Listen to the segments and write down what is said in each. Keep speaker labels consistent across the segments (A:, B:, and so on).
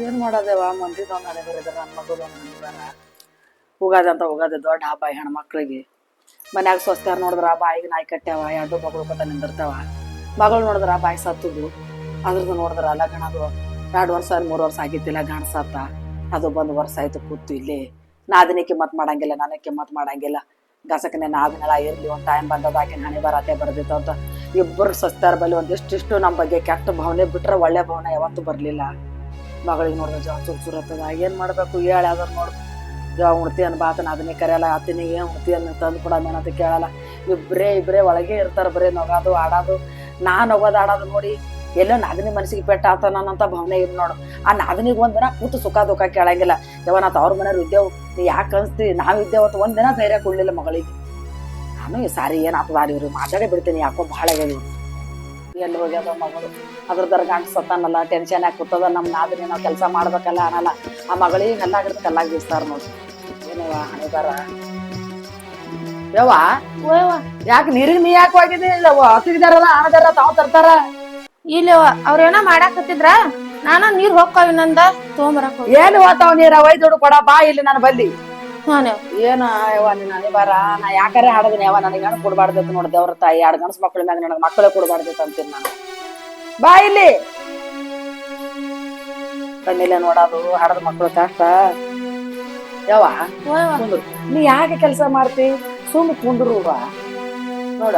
A: ಏನ್ ಮಾಡೋದೇವ ಮಂದಿದವ್ ನಾಳೆ ಬರೀದಾರ ನನ್ನ ಮಗದವ್ ನನಗಾರ ಉಗಾದಿ ಅಂತ ಉಗಾದಿ ದೊಡ್ಡ ಹಬ್ಬ ಹೆಣ್ಮಕ್ಳಿಗೆ ಮನ್ಯಾಗ ಸ್ವಸ್ಥಾರ ನೋಡಿದ್ರ ಬಾಯಿಗೆ ನಾಯಿ ಕಟ್ಟ್ಯಾವ ಎರಡು ಮಗಳು ಬತ್ತ ನಿಂದಿರ್ತಾವ ಮಗಳು ನೋಡಿದ್ರ ಬಾಯಿ ಸತ್ತುದು ಅದ್ರದ್ದು ನೋಡಿದ್ರ ಲಗ್ನ ಅದು 2 ವರ್ಷ 3 ವರ್ಷ ಆಗಿತ್ತಿಲ್ಲ ಗಂಡ ಸತ್ತ ಅದು 1 ವರ್ಷ ಆಯ್ತು ಕೂತು ಇಲ್ಲಿ ನಾದಿನಿಕೆ ಮತ್ ಮಾಡಂಗಿಲ್ಲ ನನಕ್ಕೆ ಮತ್ ಮಾಡಂಗಿಲ್ಲ ಗಸಕನೆ ನಾದಿನೆಲ್ಲ ಇರ್ಲಿ ಒಂದ್ ಟೈಮ್ ಬಂದದ ಆಕೆ ಹಣೆ ಬರತೆ ಬರ್ದಿತ್ತು ಅಂತ ಇಬ್ಬರು ಸ್ವಸ್ಥಾರ ಬಲ್ಲಿ ಒಂದಿಷ್ಟಿಷ್ಟು ನಮ್ಮ ಬಗ್ಗೆ ಕೆಟ್ಟ ಭಾವನೆ ಬಿಟ್ರೆ ಒಳ್ಳೆ ಭಾವನೆ ಯಾವತ್ತೂ ಬರ್ಲಿಲ್ಲ ಮಗಳಿಗೆ ನೋಡಿದ್ರೆ ಜೀವ ಚುರುಚುರತ್ತದ ಏನ್ ಮಾಡ್ಬೇಕು ಹೇಳ ಯಾವ್ದಾರು ನೋಡು ಜೀವ ಉಣ್ತಿ ಅನ್ಬಾತನ ಅದನ್ನೇ ಕರೆಯಲ್ಲ ಅತ್ತಿನಿಗೆ ಏನ್ ಉಣ್ತಿ ಅನ್ನ ತಂದು ಕೂಡ ಮೇನಂತ ಕೇಳಲ್ಲ ಇಬ್ಬರೇ ಒಳಗೆ ಇರ್ತಾರ ಬರೀ ನಗೋದು ಆಡೋದು ನಗೋದು ಆಡೋದು ನೋಡಿ ಎಲ್ಲೋ ನಾದಿನಿ ಮನಸ್ಸಿಗೆ ಪೆಟ್ಟ ಆತ ನನ್ನಂತ ಭಾವನೆ ಇರ್ ನೋಡು ಆ ನಾದಿನಿಗೆ ಒಂದಿನ ಕೂತು ಸುಖ ದುಃಖ ಕೇಳಂಗಿಲ್ಲ ಯಾವನಾತ ಅವ್ರ ಮನೆಯವ್ರು ಇದ್ದೇವು ನೀ ಯಾಕೆ ಅನ್ಸ್ತಿ ನಾವಿದ್ದೇವತ್ತು ಒಂದಿನ ಧೈರ್ಯ ಕೊಡ್ಲಿಲ್ಲ ಮಗಳಿಗೆ ನಾನು ಈ ಸಾರಿ ಏನಾಗ್ತದ ಇವ್ರು ಮಾತಾಡೇ ಬಿಡ್ತೀನಿ ಯಾಕೋ ಭಾಳ ಆಗ್ಯದ ಎಲ್ಲಿ ಹೋಗ್ಯದ ಮಗಳು ಅದ್ರದರ ಗಂಡ ಸತ್ತಾನಲ್ಲ ಟೆನ್ಷನ್ ಯಾಕೆ ಕೂತದ ನಮ್ಮ ನಾದಿನಿ ನಾವು ಕೆಲಸ ಮಾಡ್ಬೇಕಲ್ಲ ಅನ್ನಲ್ಲ ಆ ಮಗಳಿಗೆ ಕಲ್ಲಾಗಿರ್ತ ಕಲ್ಲಾಗಿ ಬೀಸ್ತಾರ ನೋಡಿ ಏನವ ಹಣೆ ಬರ ಯಾಕೆ ನೀರಿಗೆ ನೀ ಯಾಕೆ ಹೋಗಿದ್ದಿ ಹತ್ತಿದಾರಲ್ಲ ಹಣದಾರ ತಾವ್ ತರ್ತಾರ
B: ಇಲ್ಲವ ಅವ್ರೇನೋ ಮಾಡಾಕತ್ತಿದ್ರ ನಾನ ನೀರ್ ಹೋಗ್ತಾವ ಇನ್ನಂದ ತೊಗೊಂಬರಕ್
A: ಏನು ಹೋಗ್ತಾವ ನೀರ ಒಯ್ದು ಕೊಡ ಬಾ ಇಲ್ಲಿ ನಾನು ಬಲ್ಲಿ
B: ಹಾನ
A: ಏನ ಯವ್ವ ನೀನ್ ಹಣೆ ಬಾರ ನಾ ಯಾಕರೆ ಹಾಡದಿನಿ ಯಾವ ನನಗೆ ಹೆಣ್ಣು ಕೊಡ್ಬಾರ್ದೈತಿ ನೋಡಿ ದೇವ್ರ ತಾಯಿ 2 ಗಂಡಸ್ ಮಕ್ಳ ಮ್ಯಾಗ ನನಗೆ ಮಕ್ಕಳೇ ಕೊಡ್ಬಾರ್ದೈತಿ ಅಂತೀನಿ ನಾನು ಬಾ ಇಲ್ಲಿ ಕಣ್ಣಿಲೆ ನೋಡೋದು ಹಾಡದ ಮಕ್ಳು ಕಷ್ಟ ಯವ್ವ ಕುಂದ್ರು ನೀ ಯಾಕೆ ಕೆಲಸ ಮಾಡ್ತಿ ಸುಮ್ ಕುಂದ್ರು ನೋಡ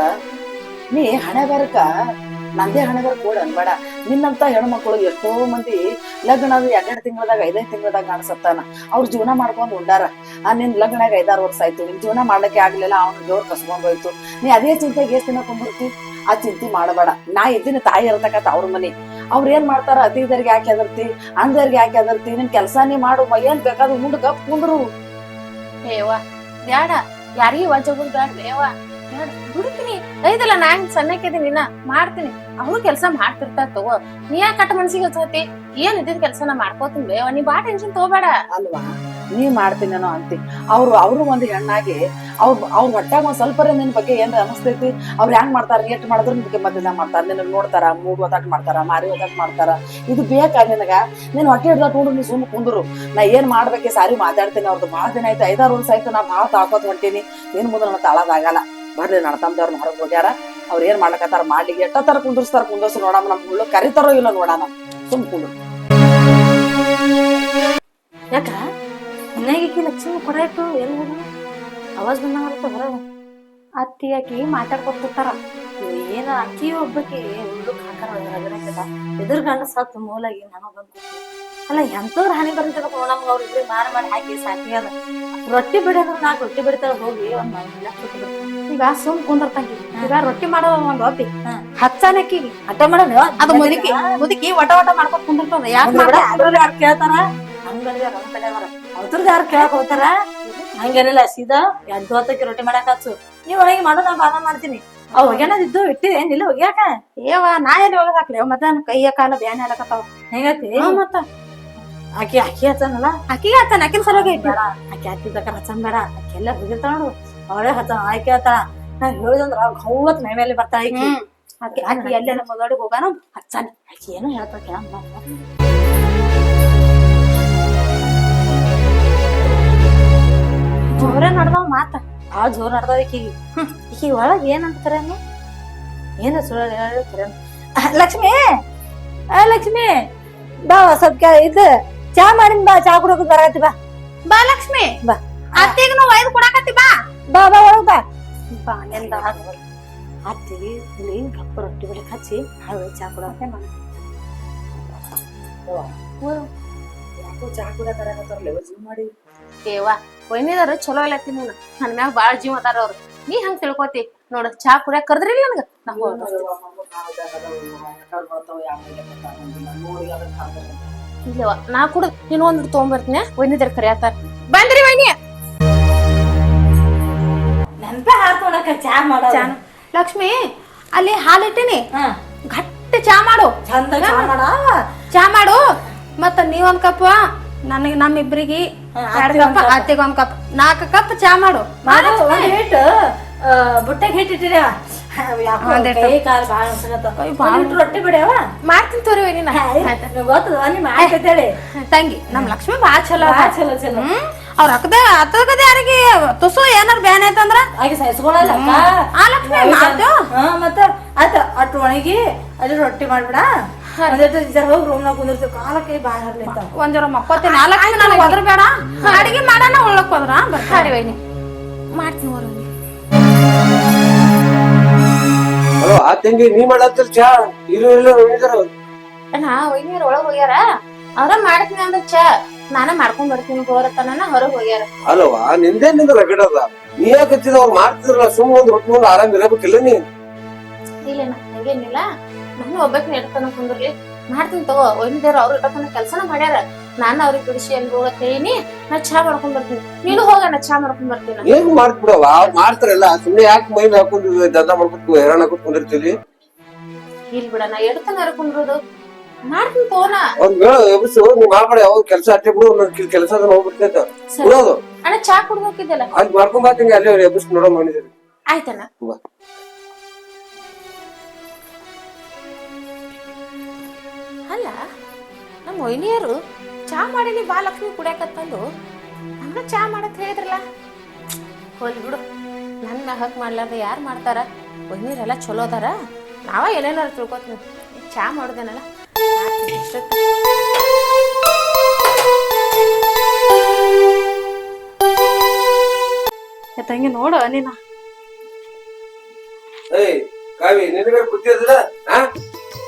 A: ನೀ ಹಣೆ ಬರಕ ನಂದೇ ಹಣೆಗಾರ ಕೂಡ ಅನ್ಬೇಡ ನಿನ್ನಂತ ಹೆಣ್ಮಕ್ಳು ಎಷ್ಟೋ ಮಂದಿ ಲಗ್ನ 2 ತಿಂಗಳದಾಗ 5 ತಿಂಗಳದಾಗ ಕಾಣಿಸತ್ತಾನ ಅವ್ರ ಜೀವನ ಮಾಡ್ಕೊಂಡ್ ಉಂಡಾರ ನಿನ್ ಲಗ್ನಾಗ 5-6 ವರ್ಷ ಆಯ್ತು ನಿನ್ ಜೀವನ ಮಾಡ್ಲಿಕ್ಕೆ ಆಗ್ಲಿಲ್ಲ ಅವ್ನ ಜೋರ್ ಕಸ್ಕೊಂಡ್ ಹೋಯ್ತು ನೀ ಅದೇ ಚಿಂತೆಗೆ ಎಷ್ಟ್ ದಿನ ಕುಂದಿರ್ತಿ ಆ ಚಿಂತೆ ಮಾಡಬೇಡ ನಾ ಇದ್ದೀನಿ ತಾಯಿ ಇರತಕ್ಕಂತ ಅವ್ರ ಮನಿ ಅವ್ರ ಏನ್ ಮಾಡ್ತಾರ ಅತಿದರ್ಗೆ ಯಾಕೆ ಅದರ್ತಿ ಅಂದರ್ಗೆ ಯಾಕೆ ಅದರ್ತಿ ನಿನ್ ಕೆಲ್ಸ ನೀ ಮಾಡು ಏನ್ ಬೇಕಾದ್ರು ಮುಂದ್ ಗಪ್ ಕುಂದ್ರು
B: ಏವ ಬ್ಯಾಡ ಯಾರಿಗೂ ವಜಗುಲ್ ಬ್ಯಾಡ ಬೇವ ದುಡಿತೀನಿ ಐದಲ್ಲ ನಾ ಸಣ್ಣಕ್ಕಿದೀನಿ ನಾ ಮಾಡ್ತೀನಿ ಅವ್ರು ಕೆಲ್ಸ ಮಾಡ್ತಿರ್ತಾರ ತಗೋ ನೀ ಯಾಕೆ ಕಟ್ಟ ಮನ್ಸಿಗೆ ಹಚ್ಚತಿ ಏನ್ ಇದ್ದಿದ್ ಕೆಲ್ಸನ ಮಾಡ್ಕೋತೀನಿ ಬೇವ ನೀ ಬಾ ಟೆನ್ಷನ್ ತಗೋಬೇಡ
A: ಅಲ್ವಾ ನೀ ಮಾಡ್ತೀನೇನೋ ಅಂತಿ ಅವ್ರು ಒಂದು ಹೆಣ್ಣಾಗಿ ಅವ್ರ ಹೊಟ್ಟಾಗ ಒಂದ್ ಸ್ವಲ್ಪ ನಿನ್ ಬಗ್ಗೆ ಏನ್ ಅನಿಸ್ತೈತಿ ಅವ್ರು ಹೆಂಗ್ ಮಾಡ್ತಾರ ಎಷ್ಟ್ ಮಾಡಿದ್ರು ನಿನ್ಗೆ ಮದ್ದ ಮಾಡ್ತಾರ ನಿನಗ್ ನೋಡ್ತಾರ ಮೂಡ್ ಓದಾಕ್ ಮಾಡ್ತಾರ ಮಾರಿ ಓದಾಕ್ ಮಾಡ್ತಾರ ಇದು ಬೇಕಾ ನಿನಗ ನೀನ್ ಹೊಟ್ಟೆ ಹಿಡ್ದಾಗ ನೋಡು ನೀ ಸುಮ್ ಕುಂದ್ರು ನಾ ಏನ್ ಮಾಡ್ಬೇಕೆ ಸಾರಿ ಮಾತಾಡ್ತೀನಿ ಅವ್ರದ್ದು ಬಾಳ ದಿನ ಆಯ್ತು 5-6 ವರ್ಷ ಆಯ್ತು ನಾ ಬಾಳ ತಾಕೋತ್ ಹೊಂಟೀನಿ ಏನ್ ಮುಂದೆ ನನ್ನ ತಾಳದಾಗಲ್ಲ ಬರ್ಲಿ ನಡ್ತಂದವ್ರನ್ನ ಹೊರಗೆ ಹೋಗ್ಯಾರ ಅವ್ರ ಏನ್ ಮಾಡ್ಲಕತ್ತಾರ ಮಾಡ್ಲಿಕ್ಕೆ ಎಷ್ಟೋ ಕುಂದರ್ಸ್ರು ನೋಡಮ್ಮ ನಮ್ ಹುಳ್ಳು ಕರಿತಾರೋ ಇಲ್ಲ ನೋಡಣ ಸುಮ್ ಕುಂದ್ರು
C: ಯಾಕ ಮನೆಗೆ ಲಕ್ಷ್ಮಿ ಕೊಡಾಯ್ತು ಎಲ್ಲ ಅವಾಜ್ ಬಂದಂಗ ಹೊರ
B: ಅತ್ತಿ ಆಕಿ ಮಾತಾಡ್ಕೊತಿರ್ತಾರ
C: ಏನ ಅಕ್ಕಿ ಒಬ್ಬಕ್ಕೆ ಹುಡುಕ್ ಹಾಕಾರ ಎದುರು ಗಂಡ ಸತ್ ಮೂಲಾಗಿ ನಾನು ಬಂದು ಅಲ್ಲ ಎಂತವ್ರ ಹಾನಿ ಬರ್ತದ ನಮ್ಗೆ ಅವ್ರ ಇಬ್ರಿ ಮಾಡಿ ಹಾಕಿ ಸಾಕಿ ಅದ ರೊಟ್ಟಿ ಬಿಡೋದ್ರ 4 ರೊಟ್ಟಿ ಬಿಡ್ತಾಳ ಹೋಗಿ ಒಂದ್ 4 ಲಕ್ಷ
B: ಈಗ ಸುಮ್ ಕುಂದರ್ತಂಗಿ ಈಗ ರೊಟ್ಟಿ ಮಾಡೋ ಒಂದ್ ಒಬ್ಬಿ ಹಚ್ಚನಕ್ಕಿ
C: ಅಟ್ಟ ಮಾಡೋಣ
B: ಅದು ಮುದುಕಿ ವಟ ಮಾಡ್ಕೊತ ಕುಂದಿರ್ತದ
C: ಯಾಕೆ ಕೇಳ್ತಾರ ಹಂಗಂದ್ರೆ ಅವ್ರದ್ದು ಯಾರು ಕೇಳಕ್ ಹೋಗ್ತಾರ ಹಂಗೇನಿಲ್ಲ ಸೀದಾ 2 ಹೊತ್ತಕ್ಕೆ ರೊಟ್ಟಿ ಮಾಡಕ್ ಹಚ್ಚು ನೀವ್ ಒಳಗೆ ಮಾಡೋ ನಾ ಬಾದ ಮಾಡ್ತೀನಿ ಅವ್ ಒಗ್ಯಾನದಿದ್ದು ಇಟ್ಟಿದೆ ಏನಿಲ್ಲ ಒಗ್ಯಾಕ
B: ಏವ ನಾ ಎಲ್ಲಿ ಹೋಗಕ್ ಹಾಕ್ಲಿ ಮತ್ತ ಕೈಯ ಕಾಲ ಬ್ಯಾನ್ ಹೇಳಕತ್ತಾವ
C: ಹೆಂಗತಿ
B: ಮತ್ತ
C: ಆಕಿ ಹಚ್ಚನಲ್ಲ
B: ಅಕ್ಕಿಗೆ ಹಚ್ಚನ ಅಕ್ಕಿನ ಸಲುವಾಗಿ
C: ಆಕಿ ಹಚ್ಚಿದ್ದಕ್ಕ ಹಚ್ಚನ್ ಬೇಡ ಆಕಿ ಎಲ್ಲ ಹೋಗಿರ್ತಾಳ ನೋಡು ಅವಳೇ ಹಚ್ಚ ಆಕಿ ಹೇಳ್ತಾಳ ನಾ ಹೇಳಿದಂದ್ರ ಹೌವತ್ ಮೈ ಮೇಲೆ ಬರ್ತಾಳ ಆಕಿ
B: ಆಕಿ ಎಲ್ಲೆಲ್ಲ ಮೊದಲಿಗೆ ಹೋಗಾನ
C: ಹಚ್ಚನ ಆಕಿ ಏನೋ ಹೇಳ್ತಾಳ ಕೇಳ
B: ಜೋರ ನಡ್ದಾವ ಮಾತ
C: ಆ ಜೋರ್ ನಡ್ದಾವ ಈಕಿ ಒಳಗ್ ಏನಂತಾರ ಏನ ಸುಳ್ಳು ಹೇಳ್ತಾರ ಲಕ್ಷ್ಮಿ ಲಕ್ಷ್ಮಿ ಬಾ ಸ್ವಲ್ಪ ಇದು ಚಾ ಮಾಡಿನ ಬಾ ಚಾ ಕುಡಕ ಬರಕತ್ತಿ
B: ಬಾ ಲಕ್ಷ್ಮಿ
C: ಬಾ
B: ಅತ್ತಿಗೆ ನಾವು ಒಯ್ದು ಕೊಡಾಕತ್ತಿ ಬಾ
C: ಬಾ ಬಾ ಒಳಗ್ ಬಾ
B: ನೆಂದ
C: ಅತ್ತಿಗೆ ಇಲ್ಲಿ ಗಪ್ಪ ರೊಟ್ಟಿ ಬಿಡಕ್ ಹಚ್ಚಿ ನಾಳೆ ಚಾ ಕುಡಕ
A: ಯಾಕೋ ಚಾ ಕೂಡ ತರಕತ್ತಾರಲ್ಲ ಜೀವ ಮಾಡಿ
B: ಏವಾ ಒಯ್ನಿದಾರ ಚಲೋ ಇಲ್ಲತ್ತಿ ನೀನು ನನ್ ಮ್ಯಾಗ ಬಾಳ ಜೀವ ಅದಾರ ಅವ್ರು ನೀ ಹಂಗ ತಿಳ್ಕೊತಿ ನೋಡ ಚಾ ಕುಡಿಯಾಕ ಕರ್ದ್ರಿಲ್ಲ ನನಗ ಇಲ್ಲವ ನಾ ಕೂಡ ನೀನು ಒಂದ್ ತಗೊಂಡ್ಬರ್ತೀನಿ ಒಯ್ನಿದಾರ ಕರಿಯಾತಾರ ಬಂದ್ರಿ ವೈನಿ
C: ನೆನ್ಪ ಹಾಕೋಣಕ ಚಾ ಮಾಡೋ
B: ಲಕ್ಷ್ಮಿ ಅಲ್ಲಿ ಹಾಲಿಟ್ಟಿನಿ ಗಟ್ಟಿ ಚಾ ಮಾಡು
C: ಚಂದ
B: ಚಾ ಮಾಡು ಮತ್ತ ನೀವೊಂದ್ ಕಪ್ ನನಗೆ ನಮ್ಮಿಬ್ರಿಗೆ 2 ಕಪ್ ಅತ್ತಿಗೆ 1 ಕಪ್ 4 ಕಪ್ ಚಾ ಮಾಡು
C: ಹಿಟ್ಟು ಬುಟ್ಟಕ್ಕೆ ಹಿಟ್ಟಿಟ್ಟಿರ ಯಾಕೋ ಕೈ ಕಾಲ್ ಬಾಳ ಅನ್ಸಕತ್ತ ರೊಟ್ಟಿ ಬಿಡ್ಯಾವ
B: ಮಾಡ್ತೀನಿ ತೋರಿ ವೈನಿ ನಾ
C: ಗೊತ್ತದ ನೀ ಮಾಡ್ತೇಳಿ
B: ತಂಗಿ ನಮ್ ಲಕ್ಷ್ಮಿ ಬಾಳ ಚಲೋ
C: ಚಲೋ ಚಲೋ
B: ಅವ್ರ ಅಕ್ಕದ ಯಾರಿಗೆ ತುಸು ಏನಾರ ಬ್ಯಾನ್ ಆಯ್ತಂದ್ರ
C: ಹಾಗೆ ಸಹಿಸ್ಕೊಳಲ್ಲ
B: ಆ ಲಕ್ಷ್ಮಿ
C: ಮತ್ತ ಆಯ್ತ ಅಟ್ ಒಣಗಿ ಅಲ್ಲಿ ರೊಟ್ಟಿ ಮಾಡ್ಬಿಡ ಹೋಗಿ ರೂಮ್ನಾಗ ಕುಂದಿರ್ತೀವಿ ಕಾಲಕ್ಕೆ ಬಾಳ ಹರ್ಲಿಂತ
B: ಒಂದ್ ಜರ ಮಕ್ಕೋತೀನಿ ನಾಲ್ಕು ನನಗೆ ಒದ್ರ ಬೇಡ ಅಡಿಗೆ ಮಾಡೋಣ ಉಳ್ಳಕ್ ಹೋದ್ರ ಬರ್ತಾರಿ ವೈನಿ ಮಾಡ್ತೀನಿ ಅವ್ರ
D: ಹಲೋ ಆ ತಂಗಿ ನೀ ಮಾಡತ್ತಿರ್ ಚಾ ಇರು ಇಲ್ಲ ಹೋಗಿದಾರ
B: ನಾ ವೈನಿಯರ್ ಒಳಗ್ ಹೋಗ್ಯಾರ ಅವ್ರ ಮಾಡ್ತೀನಿ ಅಂದ್ರ ಚಾ ನಾನ ಮಾಡ್ಕೊಂಡ್ ಬರ್ತೀನಿ ಗೋರತನ ಹೊರಗ್ ಹೋಗ್ಯಾರ
D: ಅಲ್ವಾ ನಿಂದೇ ನಿಂದ ರಗಡದ ನೀ ಯಾಕತ್ತಿದ ಅವ್ರು ಮಾಡ್ತಿದ್ರಲ್ಲ ಸುಮ್ ಒಂದ್ ರೊಟ್ಟಿ ಮುಂದೆ ಆರಾಮ್ ಇರಬೇಕಿಲ್ಲ ನೀ
B: ಇಲ್ಲ ಹಂಗೇನಿಲ್ಲ ನಾನು ಒಬ್ಬಕ್ ನೆಡ್ತಾನ ಕುಂದ್ರಲಿ ಮಾಡ್ತೀನಿ ತಗೋ ಒಯ್ದೇವ್ರ ಅವ್ರ ಇಟ್ಟತನ ಕೆಲ್ಸನ ಮಾಡ್ಯಾರ ನಾನು ಅವ್ರಿಗೆ ಬಿಡಿಸಿ ಅಲ್ಲಿ ಹೋಗಕ್ ಹೇಳಿನಿ ನಾ ಚಾ ಮಾಡ್ಕೊಂಡ್ ಬರ್ತೀನಿ ನೀನು ಹೋಗ ನಾ ಚಾ ಮಾಡ್ಕೊಂಡ್ ಬರ್ತೀನಿ
D: ಹೇಗ್ ಮಾಡ್ಬಿಡವ ಅವ್ರು ಮಾಡ್ತಾರಲ್ಲ ಸುಮ್ನೆ ಯಾಕೆ ಮೈನ್ ಹಾಕೊಂಡಿದ್ವಿ ದಂಧ ಮಾಡ್ಕೊತ ಹೆರಾಣ ಹಾಕೋತ್ ಕುಂದಿರ್ತೀವಿ
B: ಇಲ್ ಬಿಡ ನಾ ಎಡ್ತಾನ ಕುಂದ್ರೋದು ಮಾಡ್ತೀನಿ ತಗೋನಾ
D: ಅವ್ರಿಗೆ ಹೇಳ ಎಬ್ಸು ನೀವ್ ಮಾಡ್ಬೇಡ ಯಾವಾಗ ಕೆಲಸ ಅಟ್ಟೆ ಬಿಡು ನನ್ ಕೆಲಸ ಅದನ್ನ ಹೋಗ್ಬಿಡ್ತೈತ ಬಿಡೋದು
B: ಅಣ್ಣ ಚಾ ಕುಡ್ದು ಹೋಗಿದ್ದಲ್ಲ
D: ಅಲ್ಲಿ ಮಾಡ್ಕೊಂಡ್ ಬಾತಂಗಿ ಅಲ್ಲೇ ಎಬ್ಸ್ ನೋಡೋ ಮಾಡಿದ್ರಿ
B: ಆಯ್ತಣ್ಣ ಅಲ್ಲ ನಮ್ಮ ಮೊಯ್ನಿಯರು ಚಾ ಮಾಡಿನಿ ಬಾ ಲಕ್ಷ್ಮಿ ಕುಡಿಯಾಕತ್ತಂದು ಹಂಗ ಚಾ ಮಾಡಕ್ ಹೇಳಿದ್ರಲ್ಲ ಹೋಲಿ ಬಿಡು ನನ್ನ ಹಕ್ ಮಾಡ್ಲಾರ್ದ ಯಾರು ಮಾಡ್ತಾರ ಮೊಯ್ನೀರೆಲ್ಲ ಚಲೋ ಅದಾರ ನಾವ ಏನೇನಾರು ತಿಳ್ಕೊತೀನಿ ಚಾ ಮಾಡುದೇನಲ್ಲ
C: ತಂಗಿ ನೋಡು ನೀನ
D: ಏಯ್ ಕಾವಿ ನಿನಗ ಬುದ್ಧಿ ಅದಲ್ಲ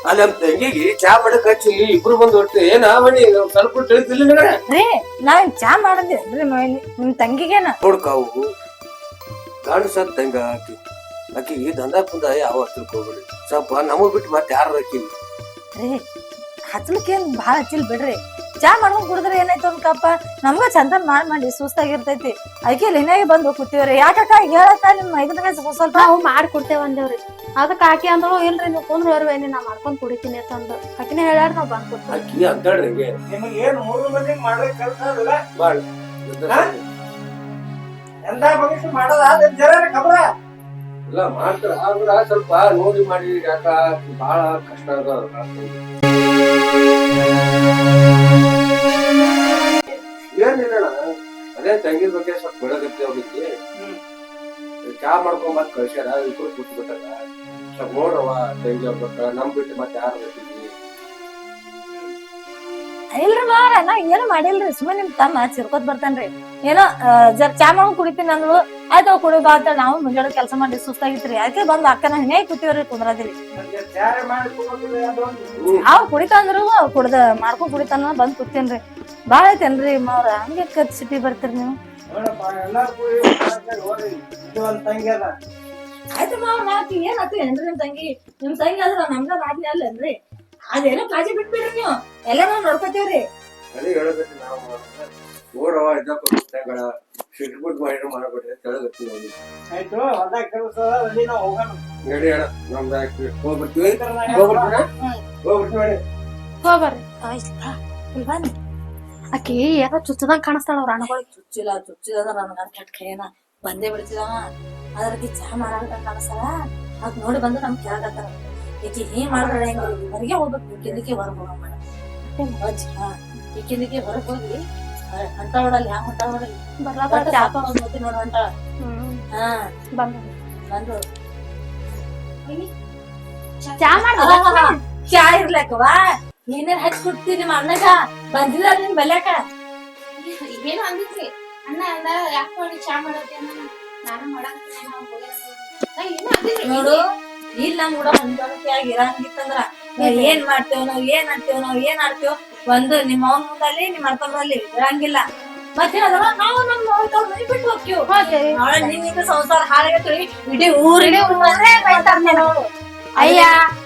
D: ಅಲ್ಲಿ ನಮ್ ತಂಗಿಗೆ ಚಾ ಮಾಡಕ್ ಹಚ್ಚಿ ಇಬ್ರು ಬಂದು ಹೊಡ್ತೀವಿ ಏನ ಮಣಿ ಸ್ವಲ್ಪ ತಿಳಿದಿಲ್ಲ ನಿನಗ
C: ರೀ ನಾವ್ ಚಾ ಮಾಡಿದ್ರಿ ನಿಮ್ ತಂಗಿಗೇನ
D: ನೋಡ್ಕಾವು ಗಂಡಸದ್ ತಂಗ ಆಕಿಗೆ ದಂಧಾ ಕುಂದ ಯಾವ ತಿಳ್ಕೊಬೇಡಿ ಸ್ವಲ್ಪ ನಮಗ್ ಬಿಟ್ಟು ಮತ್ತೆ ಯಾರು ಹಾಕಿ
C: ರೀ ಹಚ್ಲಿಕ್ಕೇನ್ ಬಾಳ ಹಚ್ಚಿಲ್ ಬಿಡ್ರಿ ಚಾ ಮಾಡ್ಕೊಂಡ್ ಕುಡಿದ್ರೆ ಏನಾಯ್ತು ಅನ್ಕಪ್ಪ ನಮ್ಗ ಚಂದ ಮಾಡಿ ಸುಸ್ತಾಗಿರ್ತೈತಿ ಅದಕ್ಕೆ ಇನ್ನಾಗೆ ಬಂದು ಕೂತೀವ್ರಿ ಯಾಕಕ್ಕ ಹೇಳಕ್ಕ ನಿಮ್ ಐದನೇ ಸ್ವಲ್ಪ
E: ನಾವು ಮಾಡ್ಕೊಡ್ತೇವ ಅಂದೇವ್ರಿ ಅದಕ್ಕೆ ಆಕಿ ಅಂದಳು ಇಲ್ರಿ ನೀವು ಕುಂದ್ರ ಇರ್ವೇನಿ ನಾ ಮಾಡ್ಕೊಂಡ್ ಕುಡಿತೀನಿ ಅಂತಂದು ಆಕಿನೇ ಹೇಳ್ಯಾರ ನಾವ್ ಬಂದ್ ಕೊಡ್ತೇವೆ
D: ಆಕಿ ಅಂತಾಳ್ರಿ
F: ನಿಮಗೆ ಏನು ಮೂರು ಮಂದಿ ಮಾಡ್ಲಿಕ್ಕೆ ಕೆಲಸ ಅದಲ್ಲ
D: ಬಾಳ್
F: ಎಂದ ಭವಿಷ್ಯ ಮಾಡೋದ ಜರ ಖಬರ
D: ಇಲ್ಲ ಮಾಡ್ತಾರ ಆದ್ರ ಸ್ವಲ್ಪ ನೋಡಿ ಮಾಡಿ ಯಾಕ ಬಹಳ ಕಷ್ಟ ಅದ ಏನಿಲ್ಲ ಅದೇ ತಂಗಿ ಬಗ್ಗೆ ಸ್ವಲ್ಪ ಬೆಳಗತ್ತೆ ಅವ್ರಿಗೆ ಚಾ ಮಾಡ್ಕೊಂಡ್ ಮತ್ ಕಳ್ಸ್ಯಾರ ಇಬ್ರು ಕೂತ್ ಬಿಟ್ಟಾರ ಸ್ವಲ್ಪ ನೋಡ್ರವ ತಂಗಿ ಹೋಗ್ಬೇಕ ನಮ್ ಬಿಟ್ಟು ಮತ್ತೆ ಯಾರು ಬರ್ತೀವಿ
C: ಇಲ್ರಿ ಮಾರ ನಾ ಏನು ಮಾಡಿಲ್ರಿ ಸುಮ್ಮನೆ ನಿಮ್ ತಮ್ಮ ಚಿರ್ಕೋತ್ ಬರ್ತಾನ್ರಿ ಏನೋ ಜರ್ ಚಾ ಮಾಡ್ಕೊಂಡ್ ಕುಡಿತೀನಿ ಅಂದ್ಳು ಆಯ್ತು ಕುಡಿ ಬಾತ ನಾವು ಮುಂಜಾನೆ ಕೆಲಸ ಮಾಡಿ ಸುಸ್ತಾಗಿತ್ರಿ ಅದಕ್ಕೆ ಬಂದ್ ಅಕ್ಕನ ಹಿನೇ ಕೂತೀವ್ರಿ ಕುಂದ್ರದಿರಿ
F: ಚಾರೆ ಮಾಡಿ ಕೊಡೋದಿಲ್ಲ ಅದು
C: ಅವ್ ಕುಡಿತಂದ್ರು ಮಾಡ್ಕೊಂಡ್ ಕುಡಿತಾನ ಬಂದ್ ಕೂತೇನ್ರಿ ಬಾಳ ಐತೇನ್ರಿ ಮಾವ್ರ ಹಂಗೆ ಕತ್ ಸಿಟಿ ಬರ್ತೀರಿ ನೀವು
F: ನೋಡಪ್ಪ ಎಲ್ಲಾರು ಕೂಡಿ ಹೋಗ್ರಿ ಇದು ಒಂದ್ ತಂಗಿ ಅದ
C: ಆಯ್ತು ಮಾವ್ ನಾಕಿ ಏನಾಯ್ತು ಏನ್ರಿ ನಿಮ್ ತಂಗಿ ಆದ್ರ ನಮ್ಗ ರಾಜ್ಯ ಅಲ್ಲೇನ್ರಿ ಅದೇನೋ ಕಾಜಿ ಬಿಟ್ಬಿಡ್ರಿ ನೀವು ಎಲ್ಲ ನಾವ್ ನೋಡ್ಕೊತೇವ್ರಿ
D: ಅದೇ ಹೇಳಬೇಕು ನಾವು ನೋಡವ ಇದ್ದಪ್ಪ ತಂಗಳ ಸಿಟ್ಬಿಟ್ ಮಾಡಿ ಮಾಡಬೇಡ್ರಿ ಕೆಳಗತ್ತಿ ನೋಡಿ
F: ಆಯ್ತು ಹೊಲ್ದಾಗ ಕೆಲಸ ಅಲ್ಲಿ ನಾವು ಹೋಗೋಣ
D: ನಡಿ ಅಣ್ಣ ನಮ್ದು ಹೋಗ್ಬಿಡ್ತೀವಿ ಹೋಗ್ಬಿಡ್ತೀವಿ
B: ಹೋಗ್ಬರ್ರಿ
C: ಇಲ್ಲಿ ಬನ್ನಿ
E: ಆಕಿ ಏನೋ ಚುಚ್ಚದಂಗ್ ಕಾಣಿಸ್ತಾಳ ಅವ್ರ ಅಣ್ಣಗಳು
C: ಚುಚ್ಚಿದ ನನ್ಗ ಕೆಟ್ಟ ಕೈನ ಬಂದೇ ಬಿಡ್ತಿದವ ಅದ್ರಕ್ಕೆ ಚಹಾ ಮಾಡಾಕ ಕಾಣಿಸ್ತಾರ ಅದ್ ನೋಡಿ ಬಂದು ನಮ್ ಕೇಳಕತ್ತಾರ ಈಕಿ ಏನ್ ಮಾಡಿದ್ರೆ ಹೆಂಗ ಹೊರಗೆ ಹೋಗ್ಬೇಕು ಈಕಿಂದಕ್ಕೆ ಹೊರಗೆ ಹೋಗೋ ಮಾಡ ಈಕಿಂದಕ್ಕೆ ಹೊರಗೆ ಹೋಗಿ ಹೊಂಟ ನೋಡಲ್ಲಿ ಹ್ಯಾಂಗ ಹೊಂಟ ನೋಡಲ್ಲಿ ಬರ್ಲಾತಿ ನೋಡ ಹೊಂಟ ಹಾ ಬಂದು
E: ಚಾ ಮಾಡ್ದ
C: ಚಾ ಇರ್ಲಕ್ಕವಾ ನೀನೇನ್ ಹಚ್ಚಿ ಕೊಡ್ತೀನಿ ನಿಮ್ಮ ಅಣ್ಣಗ ಬಂದಿಲ್ಲ ನಿನ್ ಬೆಲ್ಯಾಕ
B: ಏನು ಅಂದಿದ್ರಿ ಅಣ್ಣ ಅಂದ ಯಾಕೆ ಮಾಡಿ ಚಾ ಮಾಡತ್ತೆ ನಾನು ಮಾಡಾಕತ್ತೀನಿ ಏನು ಅಂದಿದ್ರಿ
C: ನೋಡು ಇಲ್ಲ ನಮ್ ಕೂಡ ಹೊಂದಾಣಿಕೆ ಆಗಿ ಇರಂಗಿತ್ತಂದ್ರ ನಾವ್ ಏನ್ ಮಾಡ್ತೇವ್ ನಾವ್ ಏನ್ ಆಡ್ತೇವ್ ಒಂದು ನಿಮ್ಮ ಅವನ್ ಮುಂದಲ್ಲಿ ನಿಮ್ ಅರ್ಥದಲ್ಲಿ ಇರಂಗಿಲ್ಲ ಮತ್ತೆ ಅದನ್ನ ನಾವು ನಮ್ ಅವ್ರ ಮನೆ ಬಿಟ್ಟು ಹೋಗ್ತೀವಿ ನಾಳೆ ನಿನ್ನಿಂದ ಸಂಸಾರ ಹಾಳಾಗತ್ರಿ ಇಡೀ ಊರಿಡೀ ನೋಡು
E: ಅಯ್ಯ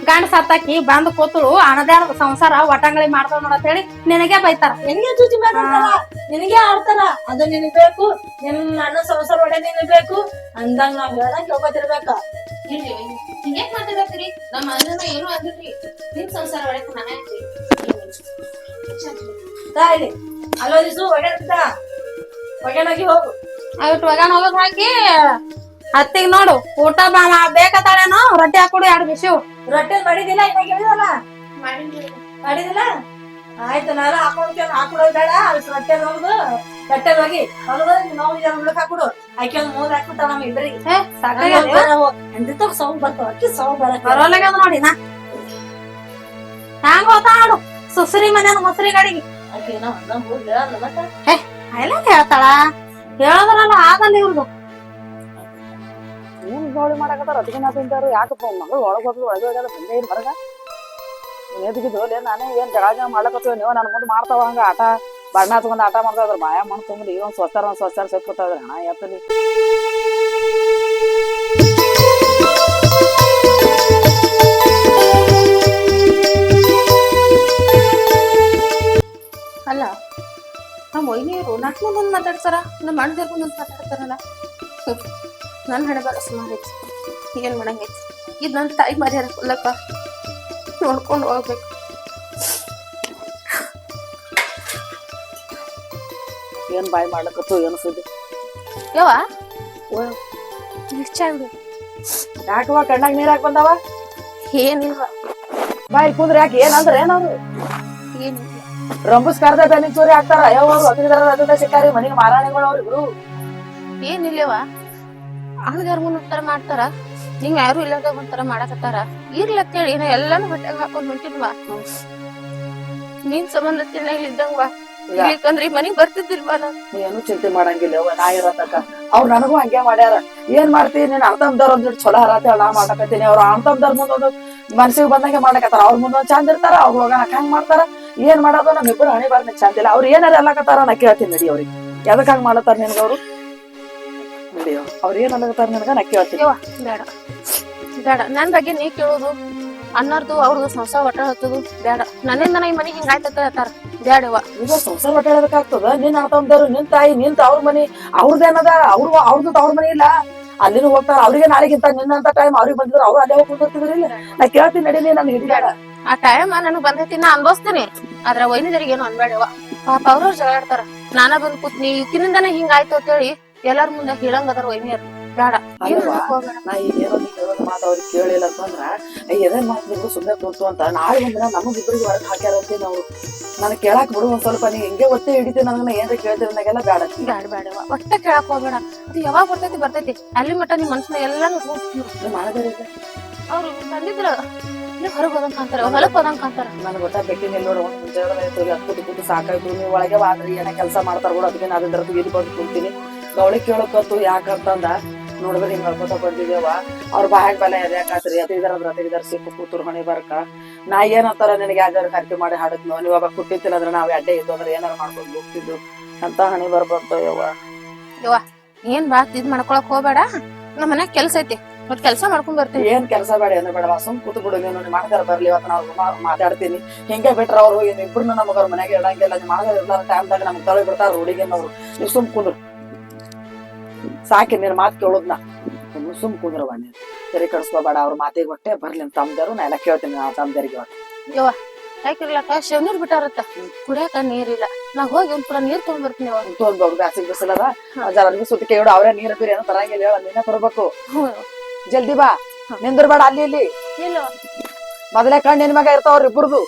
E: ಗಂಡ ಸತ್ತಾಕಿ ಬಂದ್ ಕೂತಳು ಅಣದ್ಯಾರ ಸಂಸಾರ ಒಟ್ಟಂಗಳಿ ಮಾಡ್ತಾವ ನೋಡತ್ ಹೇಳಿ ನಿನಗೆ ಬೈತಾರ
C: ನಿನಗೆ ಚುಚ್ಚಿ ಮಾತಾಡ್ತಾರ ನಿನಗೆ ಆಡ್ತಾರ ಅದು ನಿನಗ್ ಬೇಕು ನಿಮ್ ಅಣ್ಣ ಸಂಸಾರ ಒಡೆ ನಿನಗ್ ಬೇಕು ಅಂದಂಗ ನಾವ್ ಹೇಳ್ದಂಗ್ ಕೇಳ್ಕೊತಿರ್ಬೇಕ
B: ಹಿಂಗ್ಯಾಕ್ ಮಾತಾಡತ್ತೀರಿ ನಮ್ಮ ಅಣ್ಣನ ಏನು ಅಂದಿದ್ರಿ ನಿಮ್ ಸಂಸಾರ ಒಳಗೆ ನಾನೇ ಐತಿ
C: ತಾಯಿಲಿ ಅಲ್ಲೋ ದಿವ್ಸ ಒಗ್ಯಾನ ಒಗ್ಯಾನಾಗಿ ಹೋಗು
E: ಅವಿಟ್ಟು ಒಗ್ಯಾನ ಹೋಗೋದ್ ಹಾಕಿ
C: ಅತ್ತಿಗ್ ನೋಡು ಊಟ ಬೇಕತ್ತಾಳೇನೋ ರೊಟ್ಟಿ ಹಾಕೊಡು 2 ಬಿಸಿವು ರೊಟ್ಟಿ ಮಾಡಿದಿಲ್ಲ ಇವಾಗ ಹೇಳಿದಲ್ಲ ಮಾಡಿದಿಲ್ಲ ಆಯ್ತು ನಾನು ಹಾಕೊಡೋದು ಬೇಡ ಅಲ್ಲಿ ರೊಟ್ಟೆ ನೋಡ್ದು ರೊಟ್ಟೆ ಹೋಗಿ ಹೊಲದ ನಾವು ಮುಳಕ್ ಹಾಕೊಡು ಆಕೆ ಒಂದ್ 3 ಹಾಕ್ಬಿಟ್ಟ ನಮ್ಮ ಇಬ್ಬರಿಗೆ ಎಂತ ಸೌಂಡ್ ಬರ್ತಾವ ಅಕ್ಕಿ ಸೌಂಡ್ ಬರಲ್ಲ ನೋಡಿ ನಾ ಹ್ಯಾಂಗ ಹೋತಾ ನೋಡು ಸುಸ್ರಿ ಮನೆ ಮೊಸರಿ ಗಾಡಿಗೆ ಎಲ್ಲ ಹೇಳ್ತಾಳ ಹೇಳದ್ರಲ್ಲ ಆಗಲ್ಲ ಇವ್ರದು
A: ಏನ್ ಜೋಳಿ ಮಾಡಕತ್ತಾರ ಅದಕ್ಕೆ ತಿಂತಾರು ಯಾಕಪ್ಪ ಮಗಳು ಒಳಗ್ ಹೋದ್ರು ಒಳಗೆ ಹೋಗ್ಯಾರ ಬಂದೇ ಇಲ್ಲ ಹೊರಗ ಎದ್ಗಿದ್ದು ನಾನೇ ಏನ್ ಜಗಳ ಮಾಡ್ಲಕತ್ತೀವಿ ನೀವು ನನ್ ಮುಂದೆ ಮಾಡ್ತಾವ ಹಂಗ ಆಟ ಬಣ್ಣ ಹತ್ಕೊಂಡ್ ಆಟ ಮಾಡ್ತಾ ಇದ್ರ ಬಾಯ ಮಣ್ಣು ತುಂಬ್ರಿ ಒಂದ್ ಸ್ವಚ್ಛಾರ ಸೆಕ್ಕೋತಾ ಇದ್ರಿ ಹಣ ಎತ್ತಲಿ
B: ಅಲ್ಲ ನಮ್ಮ ಒಯ್ನೀರು ನಾಲ್ಕು ಮುಂದೊಂದು ಮಾತಾಡ್ತಾರ ನಮ್ಮ ಅಣ್ಣ ಮುಂದೊಂದು ಮಾತಾಡ್ತಾರಲ್ಲ ನನ್ನ ಹಣೆ ಬರ ಸುಮಾರು ಐತಿ ಏನ್ ಮಾಡಂಗೈತಿ ಇದು ನನ್ನ ತಾಯಿ ಮರ್ಯಾದ ಕೊಲ್ಲಕ್ಕ ನೋಡ್ಕೊಂಡು ಹೋಗ್ಬೇಕು
A: ಏನ್ ಬಾಯಿ ಮಾಡ್ಲಕತ್ತು ಏನು ಸುದ್ದಿ
B: ಯವ್ವ ಇಷ್ಟಾಗ್ಬಿಡು
A: ಯಾಕವ ಕಣ್ಣಾಗ ನೀರ್ ಹಾಕ್ ಬಂದಾವ
B: ಏನಿಲ್ವ
A: ಬಾಯಿ ಕುಂದ್ರ ಯಾಕೆ ಏನಂದ್ರ ಏನವ್ರು
B: ಏನಿಲ್ಲ
A: ರಂಬುಸ್ ಕರ್ದ ಬೆನ್ನಿ ಚೂರಿ ಹಾಕ್ತಾರ ಅಯ್ಯವ್ರು ಅತಿದಾರ ಸಿಕ್ಕಾರಿ ಮನಿಗೆ ಮಾರಾಣಿಗಳು ಅವ್ರಿಬ್ರು
B: ಏನಿಲ್ಲವ ಆಳ್ಗಾರ ಮುಂದ್ ಒಂಥರ ಮಾಡ್ತಾರ ನೀವ್ ಯಾರು ಇಲ್ಲದಾಗ ಒಂಥರ ಮಾಡಕತ್ತಾರ ಇರ್ಲತ್ತೇಳಿ ನಾ ಎಲ್ಲಾನು ಹೊಟ್ಟೆಗೆ ಹಾಕೊಂಡ್ ಹೊಂಟಿದ್ವಾ ನೀನ್ ಸಂಬಂಧ ತಿನ್ನ ಇಲ್ಲಿದ್ದಂಗ ಇಲ್ಲಿಕಂದ್ರೆ ಈ ಮನಿಗ್ ಬರ್ತಿದ್ದಿಲ್ವಾ ನಾನು
A: ಏನು ಚಿಂತೆ ಮಾಡಂಗಿಲ್ಲ ಅವ್ವ ನಾ ಇರತಕ್ಕ ಅವ್ರು ನನಗೂ ಹಂಗೆ ಮಾಡ್ಯಾರ ಏನ್ ಮಾಡ್ತೀನಿ ನೀನ್ ಅಣ್ತಮ್ದವ್ರ ಒಂದ್ ಚಲೋ ಹರತಿ ನಾ ಮಾಡಕತ್ತೀನಿ ಅವ್ರ ಅಣ್ತಮ್ದವ್ರ ಮುಂದೊಂದು ಮನ್ಸಿಗೆ ಬಂದಂಗೆ ಮಾಡಕತ್ತಾರ ಅವ್ರ ಮುಂದೊಂದ್ ಚಂದ ಇರ್ತಾರ ಅವ್ರ ಹೋಗ ಹಂಗ್ ಮಾಡ್ತಾರ ಏನ್ ಮಾಡೋದು ನಮ್ಮಿಬ್ಬರು ಹಣಿ ಬರ್ನ ಚಂದ ಇಲ್ಲ ಅವ್ರು ಏನಾರ ಎಲ್ಲಕತ್ತಾರ ನಾ ಕೇಳ್ತೀನಿ ನಡಿ ಅವ್ರಿಗೆ ಎದಕ್ ಹಂಗ್ ಮಾಡತ್ತಾರ ನಿನ್ಗ ಅವ್ರು ನಡಿಯೋ ಅವ್ರ ಏನ್ ಅಲ್ಲಕತ್ತಾರ ನಿನ್ಗ ನಾ ಕೇಳ್ತೀನಿ
B: ಬೇಡ ಬೇಡ ನನ್ ಬಗ್ಗೆ ನೀ ಕೇಳೋದು ಅನ್ನರ್ದು ಅವ್ರದ್ದು ಸಂಸಾರ ಒಟ್ಟ ಹತ್ತದು ಬೇಡ ನನ್ನಿಂದ ಈ ಮನಿಗೆ ಹಿಂಗಾಯ್ತ ಹೇಳ್ತಾರ ಬೇಡವ
A: ಈಗ ಸಂಸಾರ ಹೊಟ್ಟೆ ಹೇಳಬೇಕಾಗ್ತದ ನಿನ್ ಅಣ್ತಮ್ದವ್ರು ನಿನ್ ತಾಯಿ ನಿಂತ ಅವ್ರ ಮನಿ ಅವ್ರದ್ದೇನದ ಅವ್ರದ್ದು ಅವ್ರ ಮನಿ ಇಲ್ಲ ಅಲ್ಲಿನೂ ಹೋಗ್ತಾರ ಅವ್ರಿಗೆ ನಾಳೆಗಿಂತ ನಿನ್ನಂತ ಟೈಮ್ ಅವ್ರಿಗೆ ಬಂದಿದ್ರು ಅವ್ರು ಅಲ್ಲೇ ಹೋಗಿ ಕುಂದಿರ್ತಿದ್ರಿಲ್ಲ ನಾ ಕೇಳ್ತೀನಿ ನಡೀಲಿ ನನ್ ಹಿಡಿಬೇಡ
B: ಆ ಟೈಮ್ ನನಗ್ ಬಂದೈತಿ ನಾ ಅನ್ಭವಿಸ್ತೀನಿ ಆದ್ರ ವೈನಿದರಿಗೆ ಏನು ಅನ್ಬೇಡವ ಪಾಪ ಅವ್ರವ್ರು ಜಗಾಡ್ತಾರ ನಾನ ಬಂದ್ ಕೂತ್ನಿ ಈಕಿನಿಂದಾನೆ ಹಿಂಗಾಯ್ತು ಅಂತೇಳಿ ಎಲ್ಲಾರ ಮುಂದೆ ಹೇಳಂಗದಾರ ವೈನಿಯರ್ ಬೇಡ
A: ನಾ ಈಗೇನೋ ನೀ ಹೇಳೋದ್ ಮಾತು ಅವ್ರಿಗೆ ಕೇಳಿಲ್ಲ ಅಂತಂದ್ರ ಎದೇನ್ ಮಾತು ಸುಮ್ಮನೆ ಕೂತು ಅಂತ ನಾಳೆ ಬಂದ್ರ ನಮಗಿಬ್ರಿಗೆ ಹೊರಗೆ ಹಾಕ್ಯಾರ ಅಂತೀನಿ ಅವ್ರು ನನ್ ಕೇಳಾಕ್ ಬಿಡು ಒಂದ್ ಸ್ವಲ್ಪ ನೀ ಹಿಂಗೆ ಒತ್ತೆ ಹಿಡಿತೀನಿ ನನಗ ಏನ್ರ ಕೇಳ್ತೀರಿ ನನಗೆಲ್ಲ ಬೇಡ
B: ಬೇಡವ ಒಟ್ಟ ಕೇಳಕ್ ಹೋಗ್ಬೇಡ ಅದು ಯಾವಾಗ ಬರ್ತೈತಿ ಅಲ್ಲಿ ಮಟ್ಟ ನಿಮ್ ಮನ್ಸಿನ ಎಲ್ಲಾನು
A: ಮಾಡಿದಾರೆ
B: ಅವ್ರು ಬಂದಿದ್ರ ಹೊರಗೆ ಹೋದಂಗ ಕಾಂತಾರ ಹೊಲಕ್ ಹೋದಂಗ ಕಾಂತಾರ
A: ನನ್ ಗೊತ್ತಾಗ್ಬೇಕಿ ನೋಡ ಒಂದ್ ಮುಂಜಾನೆ ಕೂತು ಸಾಕಾಯ್ತು ನೀವು ಒಳಗೆ ಬಾದ್ರಿ ಏನ ಕೆಲಸ ಮಾಡ್ತಾರ ಕೂಡ ಅದಕ್ಕೆ ನಾ ಅದ್ರ ಇದು ಬಂದು ಕುಂತೀನಿ ಗೌಳಿ ಕೇಳಕತ್ತು ಯಾಕಂತಂದ ನೋಡಿದ್ರೆ ಹಿಂಗ್ ಹೇಳ್ಕೊತ ಬಂದಿದ್ದೇವ ಅವ್ರ ಬಾಯಾಗ ಬಲ ಎದ್ಯಾಕಾತ್ರಿ ಅತಿದಾರ ಸಿಕ್ಕು ಕೂತರು ಹೊಣೆ ಬರ್ಕ ನಾ ಏನಂತಾರ ನಿನಗೆ ಯಾವ್ದಾರು ಕರ್ಕೆ ಮಾಡಿ ಹಾಡದ್ನೋ ನೀವ್ ಅವಾಗ ಕುಟ್ಟಿತ್ತಿಲ್ಲ ಅಂದ್ರೆ ನಾವ್ ಅಡ್ಡೆ ಇದ್ದು ಅಂದ್ರೆ ಏನಾರು ಮಾಡ್ಕೊಂಡು ಹೋಗ್ತಿದ್ದು ಅಂತ ಹಣೆ ಬರ್ಬಂತ
B: ಯವ್ವ ಏನ್ ಬಾತ್ ಇದ್ ಮಾಡ್ಕೊಳಕ್ ಹೋಗ್ಬೇಡ ನಮ್ಮ ಮನ್ಯಾಗ ಕೆಲ್ಸ ಐತಿ ಮತ್ ಕೆಲ್ಸ ಮಾಡ್ಕೊಂಡ್ ಬರ್ತೀನಿ
A: ಏನ್ ಕೆಲಸ ಬೇಡ ಏನು ಬೇಡವಾ ಸುಮ್ ಕೂತು ಬಿಡು ನೀನು ಮಾಡ್ತಾರ ಬರ್ಲಿ ಇವತ್ತು ನಾವು ಮಾತಾಡ್ತೀನಿ ಹಿಂಗೆ ಬಿಟ್ರ ಅವ್ರು ಇಬ್ರು ನಮಗ ಅವ್ರ ಮನೆಗೆ ಇಡಂಗಿಲ್ಲ ನೀವು ಮಾಡೋ ಇರ್ಲಾರ ಟೈಮ್ದಾಗ ನಮ್ಗೆ ತಳಿ ಬಿಡ್ತಾರ ಹುಡುಗಿನವ್ರು ನೀವು ಸುಮ್ ಕುಂದ್ರು ಸಾಕಿ ನೀನ್ ಮಾತು ಕೇಳೋದ್ನ ಸುಮ್ ಕುಂದ್ರವ ನೀನ್ ಸರಿ ಕಳ್ಸ್ಕೋಬೇಡ ಅವ್ರ ಮಾತಿಗೆ ಹೊಟ್ಟೆ ಬರ್ಲಿ ತಮ್ದಾರು ನಾ ಎಲ್ಲ ಕೇಳ್ತೀನಿ ನಾ ತಮ್ದರಿಗೆ
B: ಯವ್ವ ಯಾಕಿರ್ಲಕ್ಕ ಶಿವನೀರ್ ಬಿಟ್ಟಾರತ್ತ ಕುಡಿಯಾಕ ನೀರಿಲ್ಲ ನಾ ಹೋಗಿ ಒಂದ್ ಪುರ ನೀರ್ ತಗೊಂಡ್ ಬರ್ತೀನಿ
A: ತೊಂದೋಗ್ ಬ್ಯಾಸಿಗೆ ಬಿಸಿಲದ ಜರರ್ಗಿ ಸುತ್ತಿಗೆ ಇಡು ಅವ್ರೇ ನೀರ್ ಬೀರಿ ಏನೋ ತರಂಗಿಲ್ಲ ಹೇಳ ನೀನೇ ತರ್ಬೇಕು ಜಲ್ದಿ ಬಾ ನಿಂದ್ರ ಬೇಡ ಅಲ್ಲಿ ಇಲ್ಲಿ
B: ಇಲ್ಲ
A: ಮೊದಲೇ ಕಣ್ಣು ನಿನ್ ಮಗ ಇರ್ತಾವ್ರ ಇಬ್ಬರದು